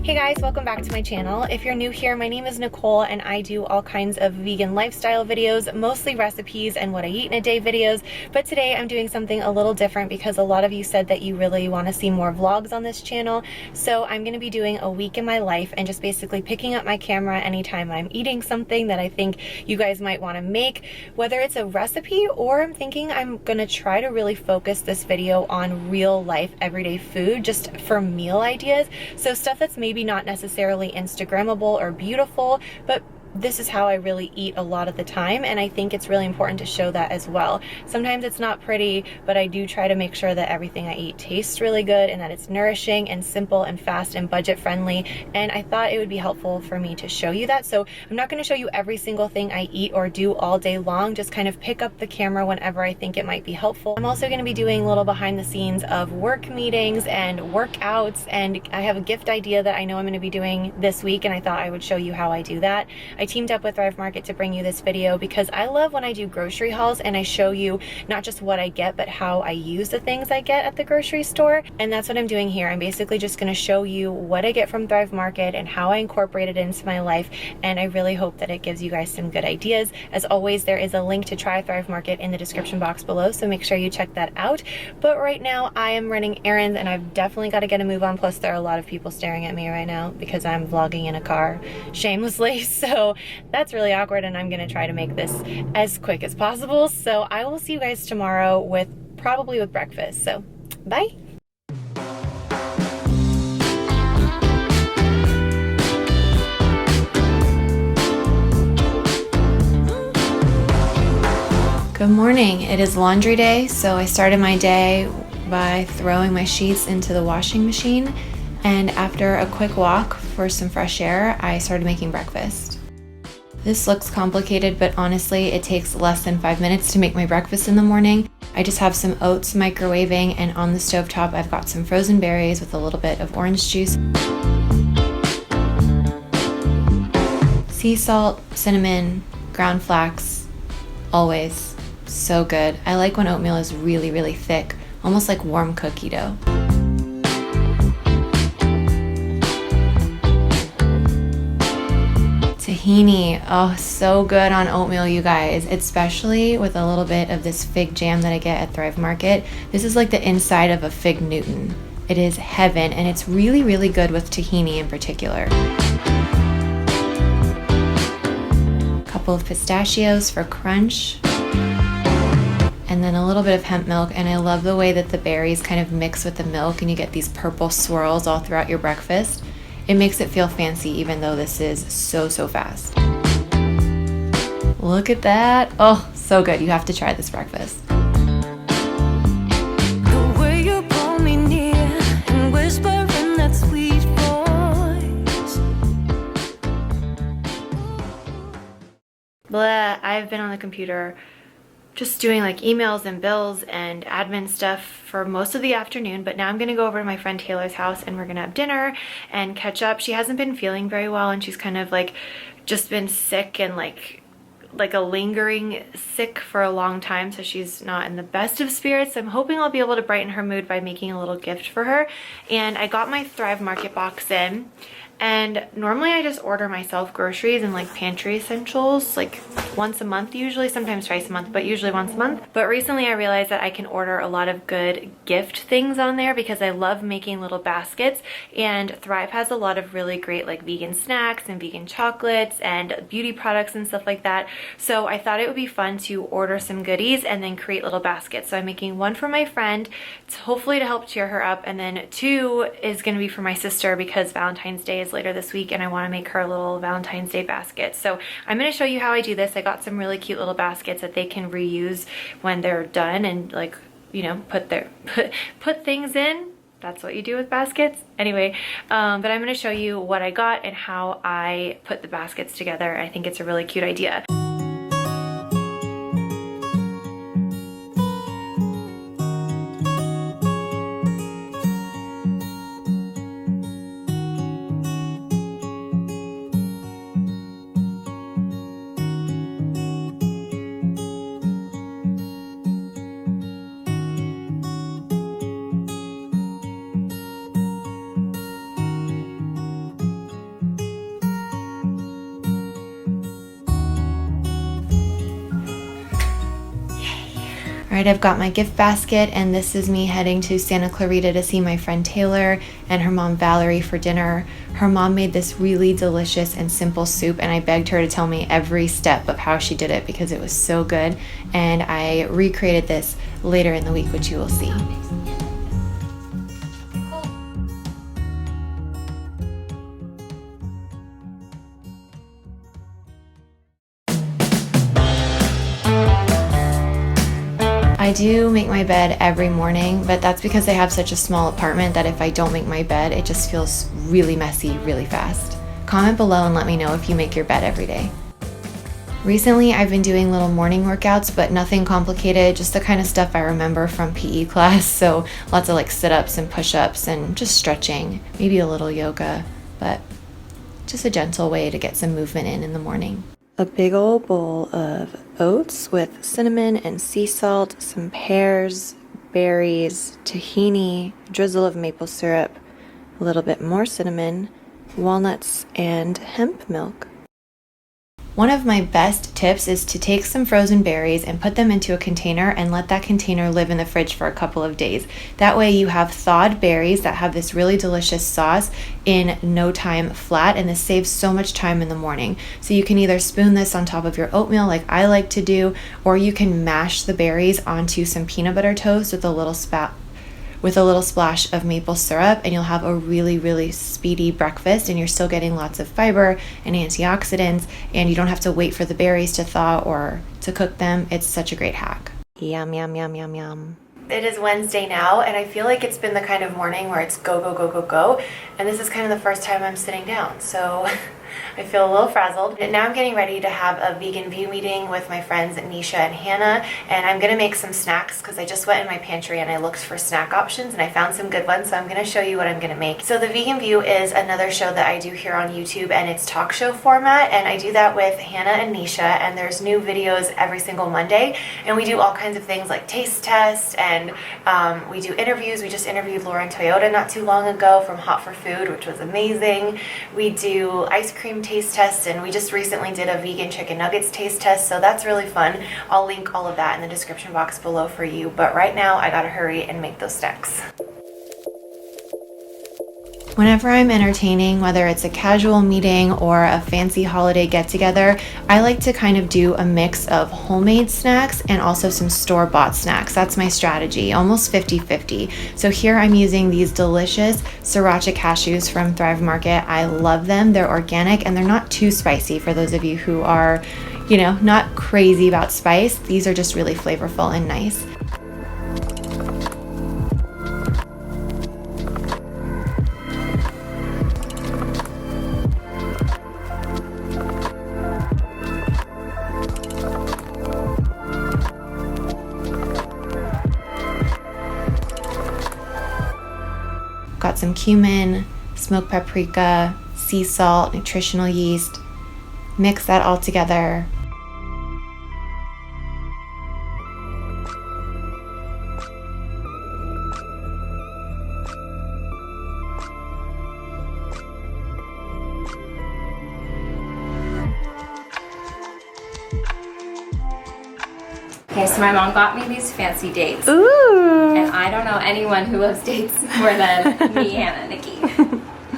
Hey guys, welcome back to my channel. If you're new here, my name is Nicole and I do all kinds of vegan lifestyle videos, mostly recipes and what I eat in a day videos. But today I'm doing something a little different because a lot of you said that you really want to see more vlogs on this channel. So I'm going to be doing a week in my life and just basically picking up my camera anytime I'm eating something that I think you guys might want to make, whether it's a recipe or I'm thinking I'm going to try to really focus this video on real life everyday food just for meal ideas. So stuff that's maybe not necessarily Instagrammable or beautiful, but this is how I really eat a lot of the time, and I think it's really important to show that as well. Sometimes it's not pretty, but I do try to make sure that everything I eat tastes really good and that it's nourishing and simple and fast and budget friendly, and I thought it would be helpful for me to show you that. So I'm not going to show you every single thing I eat or do all day long, just kind of pick up the camera whenever I think it might be helpful. I'm also going to be doing little behind the scenes of work meetings and workouts, and I have a gift idea that I know I'm going to be doing this week, and I thought I would show you how I do that. I teamed up with Thrive Market to bring you this video because I love when I do grocery hauls and I show you not just what I get, but how I use the things I get at the grocery store. And that's what I'm doing here. I'm basically just going to show you what I get from Thrive Market and how I incorporate it into my life. And I really hope that it gives you guys some good ideas. As always, there is a link to try Thrive Market in the description box below, so make sure you check that out. But right now I am running errands and I've definitely got to get a move on. Plus there are a lot of people staring at me right now because I'm vlogging in a car shamelessly. So that's really awkward, and I'm gonna try to make this as quick as possible. So I will see you guys tomorrow probably with breakfast. So bye. Good morning. It is laundry day, so I started my day by throwing my sheets into the washing machine, and after a quick walk for some fresh air, I started making breakfast. This looks complicated, but honestly, it takes less than 5 minutes to make my breakfast in the morning. I just have some oats microwaving, and on the stovetop, I've got some frozen berries with a little bit of orange juice, sea salt, cinnamon, ground flax, always so good. I like when oatmeal is really, really thick, almost like warm cookie dough. Tahini, oh, so good on oatmeal, you guys, especially with a little bit of this fig jam that I get at Thrive Market. This is like the inside of a fig Newton. It is heaven, and it's really, really good with tahini in particular. A couple of pistachios for crunch, and then a little bit of hemp milk. And I love the way that the berries kind of mix with the milk and you get these purple swirls all throughout your breakfast. It makes it feel fancy, even though this is so fast. Look at that. Oh, so good. You have to try this breakfast. The way you pull me near and whisper in that sweet voice. Blah, I've been on the computer just doing like emails and bills and admin stuff for most of the afternoon, but now I'm gonna go over to my friend Taylor's house and we're gonna have dinner and catch up. She hasn't been feeling very well, and she's kind of like just been sick and like a lingering sick for a long time, so she's not in the best of spirits. I'm hoping I'll be able to brighten her mood by making a little gift for her. And I got my Thrive Market box in, and normally I just order myself groceries and like pantry essentials like once a month usually, sometimes twice a month, but usually once a month. But recently I realized that I can order a lot of good gift things on there because I love making little baskets, and Thrive has a lot of really great like vegan snacks and vegan chocolates and beauty products and stuff like that. So I thought it would be fun to order some goodies and then create little baskets. So I'm making one for my friend, hopefully to help cheer her up, and then two is going to be for my sister because Valentine's Day is later this week and I want to make her a little Valentine's Day basket. So I'm going to show you how I do this. I got some really cute little baskets that they can reuse when they're done and like, you know, put things in. That's what you do with baskets. Anyway, but I'm going to show you what I got and how I put the baskets together. I think it's a really cute idea. Alright, I've got my gift basket, and this is me heading to Santa Clarita to see my friend Taylor and her mom Valerie for dinner. Her mom made this really delicious and simple soup, and I begged her to tell me every step of how she did it because it was so good, and I recreated this later in the week, which you will see. I do make my bed every morning, but that's because I have such a small apartment that if I don't make my bed, it just feels really messy really fast. Comment below and let me know if you make your bed every day. Recently, I've been doing little morning workouts, but nothing complicated, just the kind of stuff I remember from PE class. So lots of like sit-ups and push-ups and just stretching, maybe a little yoga, but just a gentle way to get some movement in the morning. A big old bowl of oats with cinnamon and sea salt, some pears, berries, tahini, drizzle of maple syrup, a little bit more cinnamon, walnuts, and hemp milk. One of my best tips is to take some frozen berries and put them into a container and let that container live in the fridge for a couple of days. That way you have thawed berries that have this really delicious sauce in no time flat, and this saves so much time in the morning. So you can either spoon this on top of your oatmeal like I like to do, or you can mash the berries onto some peanut butter toast with a little splash of maple syrup, and you'll have a really, really speedy breakfast, and you're still getting lots of fiber and antioxidants, and you don't have to wait for the berries to thaw or to cook them. It's such a great hack. Yum, yum, yum, yum, yum. It is Wednesday now, and I feel like it's been the kind of morning where it's go, go, go, go, go, and this is kind of the first time I'm sitting down, so I feel a little frazzled. And now I'm getting ready to have a vegan view meeting with my friends Nisha and Hannah, and I'm gonna make some snacks because I just went in my pantry and I looked for snack options and I found some good ones, so I'm gonna show you what I'm gonna make. So the Vegan View is another show that I do here on YouTube, and it's talk show format, and I do that with Hannah and Nisha, and there's new videos every single Monday, and we do all kinds of things like taste tests, and we do interviews. We just interviewed Lauren Toyota not too long ago from Hot for Food, which was amazing. We do ice cream taste tests, and we just recently did a vegan chicken nuggets taste test, so that's really fun. I'll link all of that in the description box below for you, but right now I gotta hurry and make those snacks. Whenever I'm entertaining, whether it's a casual meeting or a fancy holiday get-together, I like to kind of do a mix of homemade snacks and also some store-bought snacks. That's my strategy, almost 50-50. So here I'm using these delicious sriracha cashews from Thrive Market. I love them. They're organic and they're not too spicy for those of you who are, you know, not crazy about spice. These are just really flavorful and nice. Got some cumin, smoked paprika, sea salt, nutritional yeast. Mix that all together. Okay, so my mom got me these fancy dates. Ooh! And I don't know anyone who loves dates more than me, Hannah, Nikki.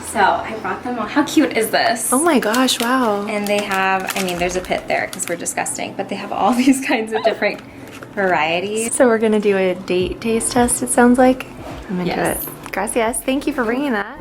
So I brought them all. How cute is this? Oh my gosh, wow. And they have, I mean, there's a pit there because we're disgusting, but they have all these kinds of different varieties. So we're gonna do a date taste test, it sounds like. I'm into Yes. it. Gracias. Thank you for bringing that.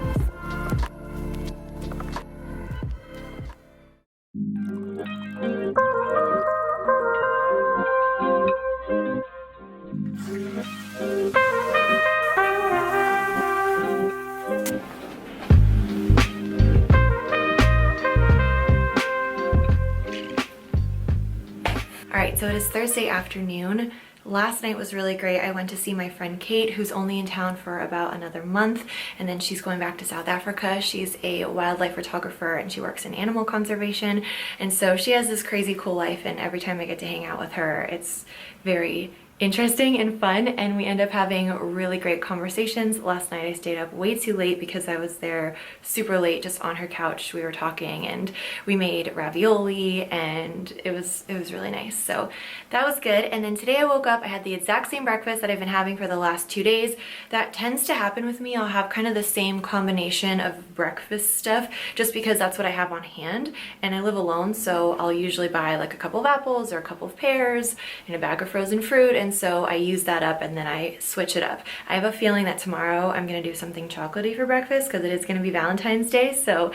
Alright, so it is Thursday afternoon. Last night was really great. I went to see my friend Kate, who's only in town for about another month, and then she's going back to South Africa. She's a wildlife photographer and she works in animal conservation, and so she has this crazy cool life, and every time I get to hang out with her, it's very interesting and fun, and we end up having really great conversations. Last night I stayed up way too late because I was there super late just on her couch. We were talking and we made ravioli and it was really nice. So that was good. And then today I woke up, I had the exact same breakfast that I've been having for the last 2 days. That tends to happen with me. I'll have kind of the same combination of breakfast stuff just because that's what I have on hand, and I live alone, so I'll usually buy like a couple of apples or a couple of pears and a bag of frozen fruit, and so I use that up and then I switch it up. I have a feeling that tomorrow I'm gonna do something chocolatey for breakfast because it is gonna be Valentine's Day, so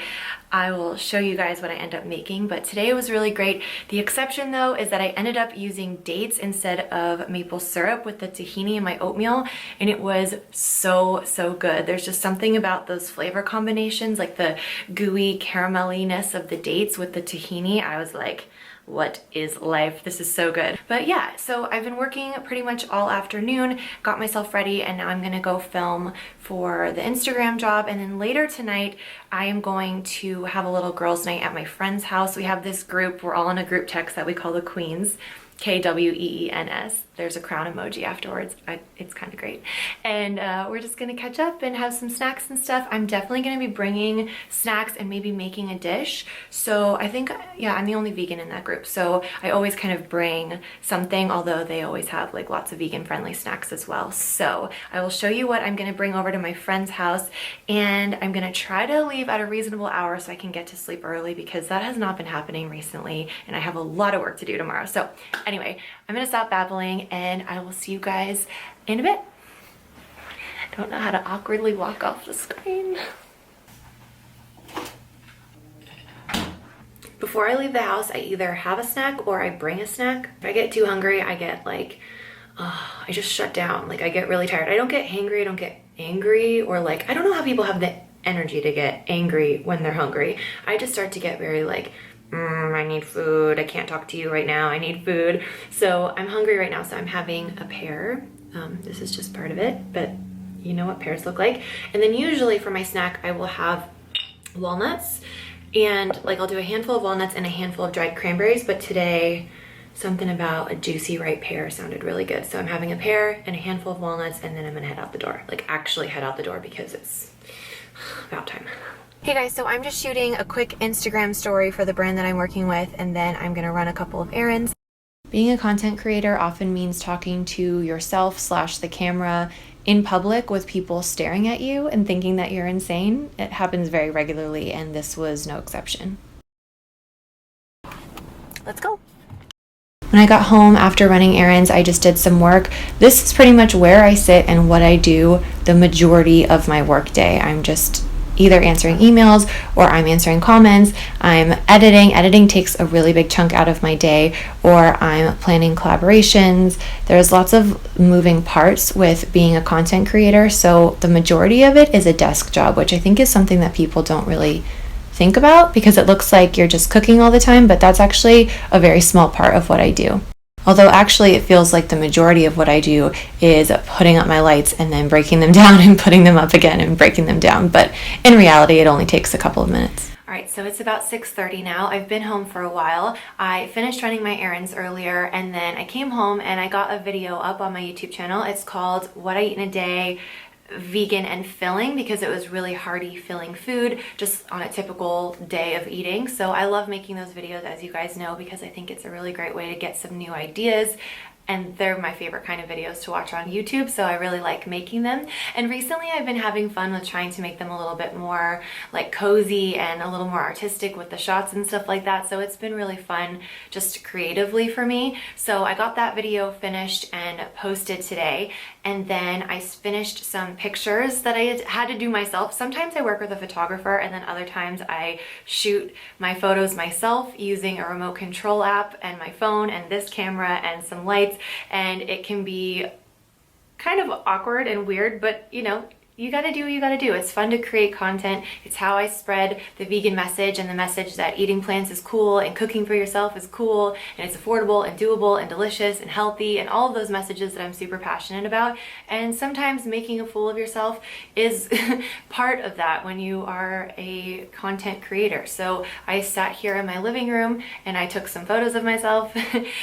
I will show you guys what I end up making. But today was really great. The exception though is that I ended up using dates instead of maple syrup with the tahini in my oatmeal, and it was so good. There's just something about those flavor combinations, like the gooey carameliness of the dates with the tahini. I was like, what is life? This is so good. But yeah, so I've been working pretty much all afternoon, got myself ready, and now I'm gonna go film for the Instagram job. And then later tonight, I am going to have a little girls' night at my friend's house. We have this group, we're all in a group text that we call the Queens. K-W-E-E-N-S. There's a crown emoji afterwards. It's kind of great. And we're just gonna catch up and have some snacks and stuff. I'm definitely gonna be bringing snacks and maybe making a dish. So I think, yeah, I'm the only vegan in that group. So I always kind of bring something, although they always have like lots of vegan friendly snacks as well. So I will show you what I'm gonna bring over to my friend's house, and I'm gonna try to leave at a reasonable hour so I can get to sleep early because that has not been happening recently and I have a lot of work to do tomorrow. So anyway, I'm gonna stop babbling and I will see you guys in a bit. I don't know how to awkwardly walk off the screen. Before I leave the house, I either have a snack or I bring a snack. If I get too hungry, I get like, I just shut down. Like I get really tired. I don't get hangry, I don't get angry, or like, I don't know how people have the energy to get angry when they're hungry. I just start to get very like, I need food, I can't talk to you right now, I need food. So I'm hungry right now, so I'm having a pear. This is just part of it, but you know what pears look like. And then usually for my snack, I will have walnuts, and like I'll do a handful of walnuts and a handful of dried cranberries, but today something about a juicy ripe pear sounded really good. So I'm having a pear and a handful of walnuts, and then I'm gonna head out the door. Like actually head out the door because it's about time. Hey guys, so I'm just shooting a quick Instagram story for the brand that I'm working with, and then I'm gonna run a couple of errands. Being a content creator often means talking to yourself / the camera in public with people staring at you and thinking that you're insane. It happens very regularly, and this was no exception. Let's go. When I got home after running errands, I just did some work. This is pretty much where I sit and what I do the majority of my work day. I'm just either answering emails or I'm answering comments, I'm editing. Editing takes a really big chunk out of my day, or I'm planning collaborations. There's lots of moving parts with being a content creator, so the majority of it is a desk job, which I think is something that people don't really think about because it looks like you're just cooking all the time, but that's actually a very small part of what I do. Although actually it feels like the majority of what I do is putting up my lights and then breaking them down and putting them up again and breaking them down. But in reality, it only takes a couple of minutes. All right, so it's about 6:30 now. I've been home for a while. I finished running my errands earlier, and then I came home and I got a video up on my YouTube channel. It's called What I Eat in a Day, Vegan and Filling, because it was really hearty filling food just on a typical day of eating. So I love making those videos, as you guys know, because I think it's a really great way to get some new ideas, and they're my favorite kind of videos to watch on YouTube, so I really like making them. And recently I've been having fun with trying to make them a little bit more like cozy and a little more artistic with the shots and stuff like that, so it's been really fun just creatively for me. So I got that video finished and posted today, and then I finished some pictures that I had to do myself. Sometimes I work with a photographer, and then other times I shoot my photos myself using a remote control app and my phone and this camera and some lights, and it can be kind of awkward and weird, but you know, you gotta do what you gotta do. It's fun to create content. It's how I spread the vegan message and the message that eating plants is cool and cooking for yourself is cool and it's affordable and doable and delicious and healthy and all of those messages that I'm super passionate about. And sometimes making a fool of yourself is part of that when you are a content creator. So I sat here in my living room and I took some photos of myself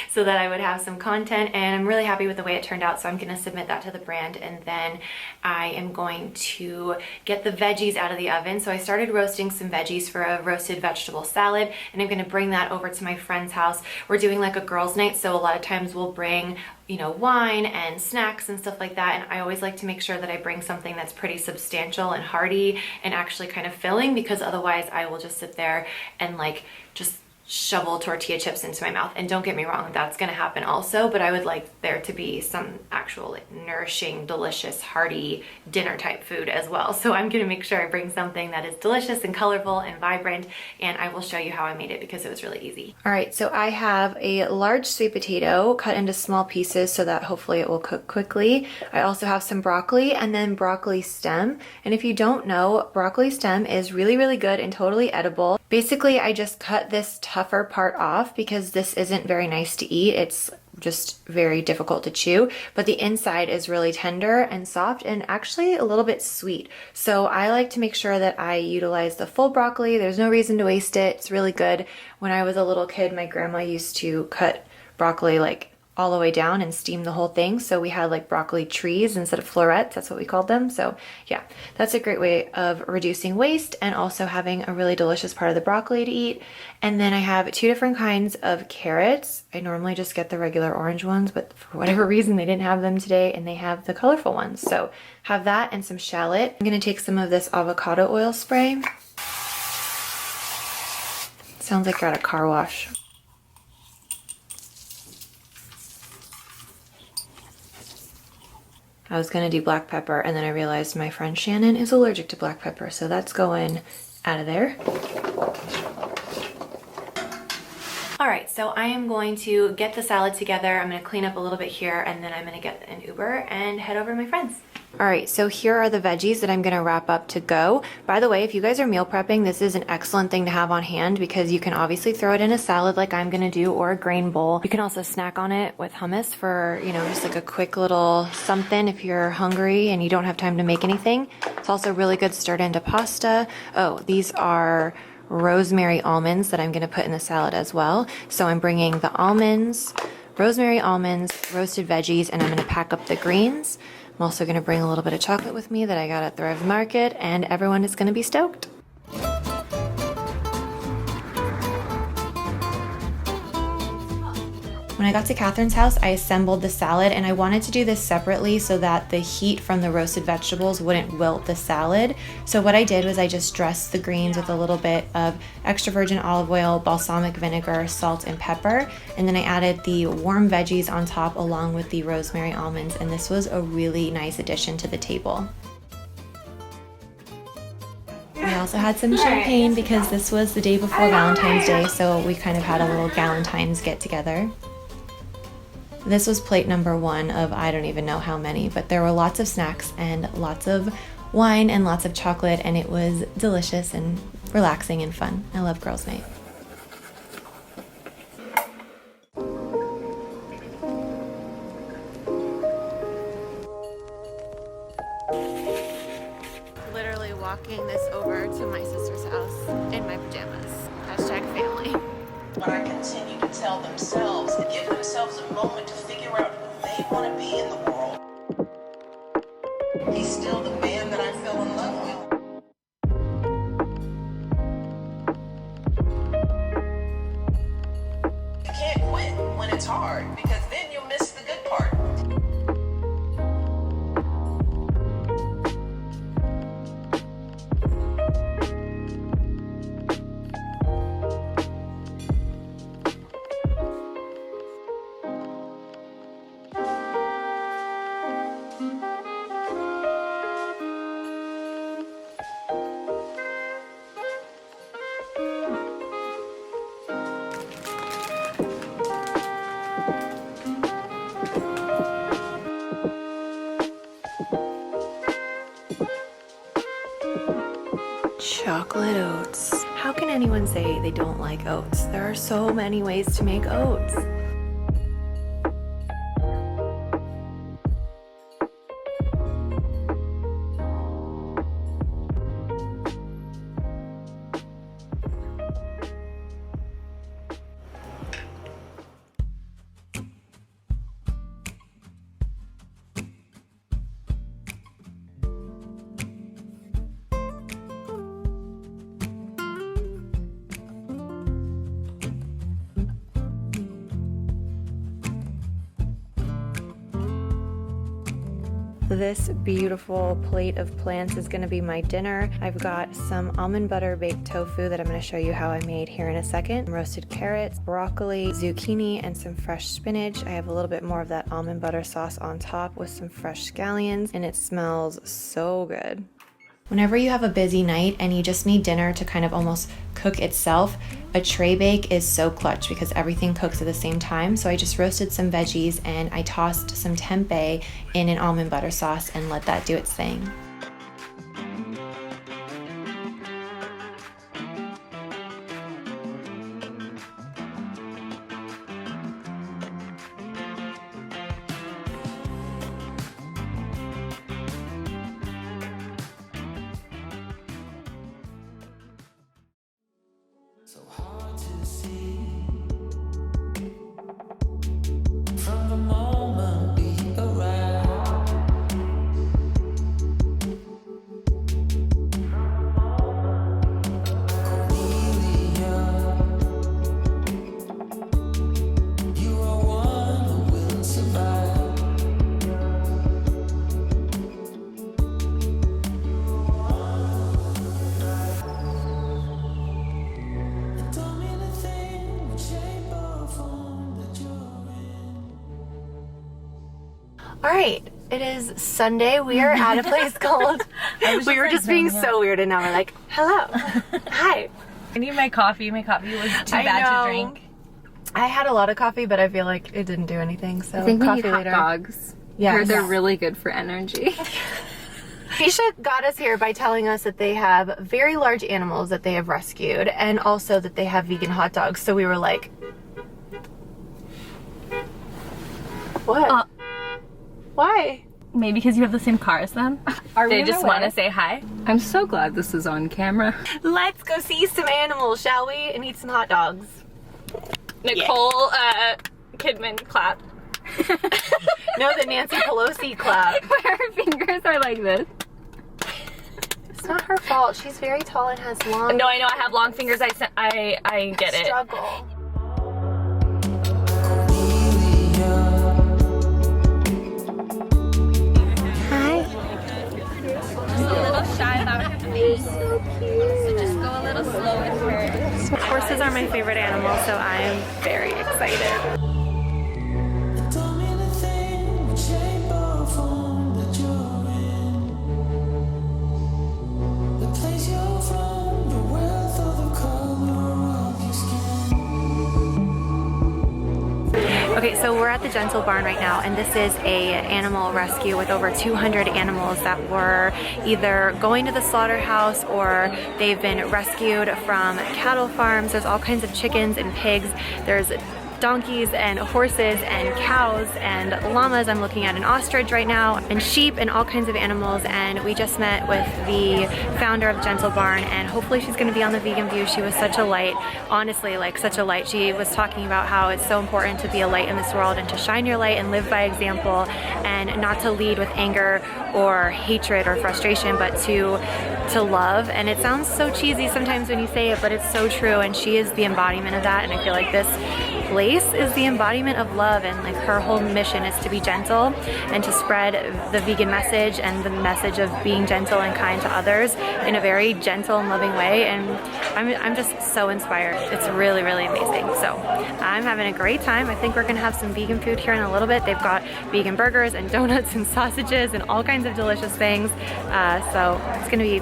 so that I would have some content, and I'm really happy with the way it turned out. So I'm gonna submit that to the brand, and then I am going to get the veggies out of the oven. So I started roasting some veggies for a roasted vegetable salad, and I'm gonna bring that over to my friend's house. We're doing like a girls' night, so a lot of times we'll bring, you know, wine and snacks and stuff like that, and I always like to make sure that I bring something that's pretty substantial and hearty and actually kind of filling, because otherwise I will just sit there and like just shovel tortilla chips into my mouth. And don't get me wrong, that's gonna happen also, but I would like there to be some actual like nourishing, delicious, hearty dinner type food as well. So I'm gonna make sure I bring something that is delicious and colorful and vibrant, and I will show you how I made it because it was really easy. All right, so I have a large sweet potato cut into small pieces so that hopefully it will cook quickly. I also have some broccoli and then broccoli stem. And if you don't know, broccoli stem is really, really good and totally edible. Basically, I just cut this tougher part off because this isn't very nice to eat. It's just very difficult to chew, but the inside is really tender and soft and actually a little bit sweet. So I like to make sure that I utilize the full broccoli. There's no reason to waste it. It's really good. When I was a little kid, my grandma used to cut broccoli like all the way down and steam the whole thing. So we had like broccoli trees instead of florets. That's what we called them. So yeah, that's a great way of reducing waste and also having a really delicious part of the broccoli to eat. And then I have 2 different kinds of carrots. I normally just get the regular orange ones, but for whatever reason they didn't have them today and they have the colorful ones. So have that and some shallot. I'm gonna take some of this avocado oil spray. Sounds like you're at a car wash. I was gonna do black pepper, and then I realized my friend Shannon is allergic to black pepper, so that's going out of there. All right, so I am going to get the salad together. I'm gonna clean up a little bit here, and then I'm gonna get an Uber and head over to my friend's. All right, so here are the veggies that I'm gonna wrap up to go. By the way, if you guys are meal prepping, this is an excellent thing to have on hand because you can obviously throw it in a salad like I'm gonna do, or a grain bowl. You can also snack on it with hummus for, you know, just like a quick little something if you're hungry and you don't have time to make anything. It's also really good stirred into pasta. Oh, these are rosemary almonds that I'm gonna put in the salad as well. So I'm bringing the almonds, rosemary almonds, roasted veggies, and I'm gonna pack up the greens. I'm also gonna bring a little bit of chocolate with me that I got at the Rev Market, and everyone is gonna be stoked. When I got to Catherine's house, I assembled the salad, and I wanted to do this separately so that the heat from the roasted vegetables wouldn't wilt the salad. So what I did was I just dressed the greens with a little bit of extra virgin olive oil, balsamic vinegar, salt, and pepper. And then I added the warm veggies on top along with the rosemary almonds, and this was a really nice addition to the table. We also had some champagne because this was the day before Valentine's Day, so we kind of had a little Galentine's get together. This was plate number 1 of I don't even know how many, but there were lots of snacks and lots of wine and lots of chocolate, and it was delicious and relaxing and fun. I love girls' night. Literally walking this over to my sister's house in my pajamas. Hashtag family. When I continue to tell themselves and give themselves a moment to figure out who they want to be in the world. He's still the man that I fell in love with. You can't quit when it's hard because then you'll miss the good part. chocolate oats. How can anyone say they don't like oats? There are so many ways to make oats. This beautiful plate of plants is going to be my dinner. I've got some almond butter baked tofu that I'm going to show you how I made here in a second. Roasted carrots, broccoli, zucchini, and some fresh spinach. I have a little bit more of that almond butter sauce on top with some fresh scallions, and it smells so good. Whenever you have a busy night and you just need dinner to kind of almost cook itself, a tray bake is so clutch because everything cooks at the same time. So I just roasted some veggies and I tossed some tempeh in an almond butter sauce and let that do its thing. So hard to see from the moment we arrive. Cornelia, you are one who will survive. Don't mean a thing, what shape or form that you're in. All right, it is Sunday. We are at a place called, we were just being so weird and now we're like, hello, hi. I need my coffee. My coffee was too I bad know. to drink. I had a lot of coffee, but I feel like it didn't do anything, so I think we coffee need hot later. dogs. Yes. I heard they're really good for energy. Keisha got us here by telling us that they have very large animals that they have rescued and also that they have vegan hot dogs. So we were like, what? Why? Maybe because you have the same car as them. They on just our want way? to say hi. I'm so glad this is on camera. Let's go see some animals, shall we? And eat some hot dogs. Nicole Kidman clap. No, the Nancy Pelosi clap. Where her fingers are like this. It's not her fault. She's very tall and has long No, I know I have long fingers. I get it. struggle. Just a little shy about her face. So cute. So just go a little slow at her. Horses are my favorite animal, so I am very excited. Don't mean a thing, what shape or form that you're in. The place you're from, the wealth or the color of your skin. Okay, so we're at the Gentle Barn right now, and this is a animal rescue with over 200 animals that were either going to the slaughterhouse or they've been rescued from cattle farms. There's all kinds of chickens and pigs. There's donkeys and horses and cows and llamas. I'm looking at an ostrich right now, and sheep and all kinds of animals. And we just met with the founder of Gentle Barn, and hopefully she's going to be on the Vegan View. She was such a light, honestly, like such a light. She was talking about how it's so important to be a light in this world and to shine your light and live by example, and not to lead with anger or hatred or frustration, but to love. And it sounds so cheesy sometimes when you say it, but it's so true, and she is the embodiment of that. And I feel like this place is the embodiment of love, and like her whole mission is to be gentle and to spread the vegan message and the message of being gentle and kind to others in a very gentle and loving way. And I'm just so inspired. It's really, really amazing. So I'm having a great time. I think we're gonna have some vegan food here in a little bit. They've got vegan burgers and donuts and sausages and all kinds of delicious things. So it's gonna be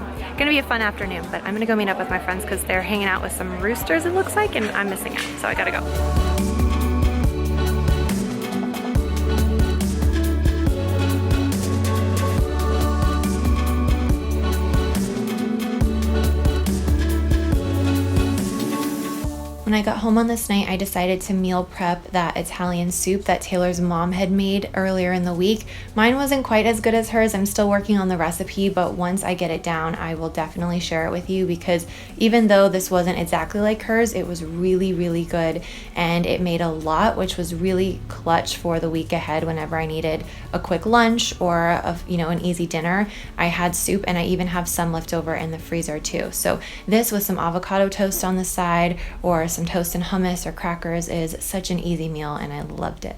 a fun afternoon. But I'm gonna go meet up with my friends because they're hanging out with some roosters, it looks like, and I'm missing out. So I gotta go. When I got home on this night, I decided to meal prep that Italian soup that Taylor's mom had made earlier in the week. Mine wasn't quite as good as hers. I'm still working on the recipe, but once I get it down, I will definitely share it with you, because even though this wasn't exactly like hers, it was really, really good, and it made a lot, which was really clutch for the week ahead whenever I needed a quick lunch or an easy dinner. I had soup, and I even have some left over in the freezer too. So this with some avocado toast on the side or some toast and hummus or crackers is such an easy meal, and I loved it.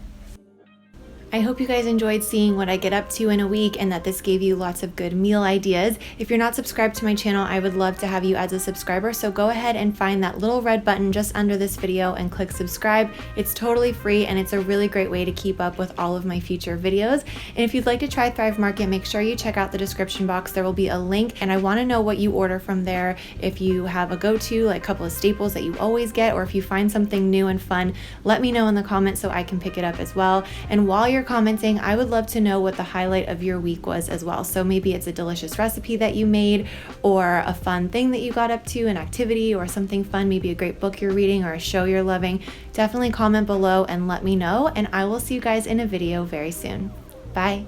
I hope you guys enjoyed seeing what I get up to in a week, and that this gave you lots of good meal ideas. If you're not subscribed to my channel, I would love to have you as a subscriber, so go ahead and find that little red button just under this video and click subscribe. It's totally free, and it's a really great way to keep up with all of my future videos. And if you'd like to try Thrive Market, make sure you check out the description box. There will be a link, and I want to know what you order from there. If you have a go-to, like a couple of staples that you always get, or if you find something new and fun, let me know in the comments so I can pick it up as well. And while you're commenting, I would love to know what the highlight of your week was as well. So maybe it's a delicious recipe that you made, or a fun thing that you got up to, an activity or something fun, maybe a great book you're reading or a show you're loving. Definitely comment below and let me know, and I will see you guys in a video very soon. Bye.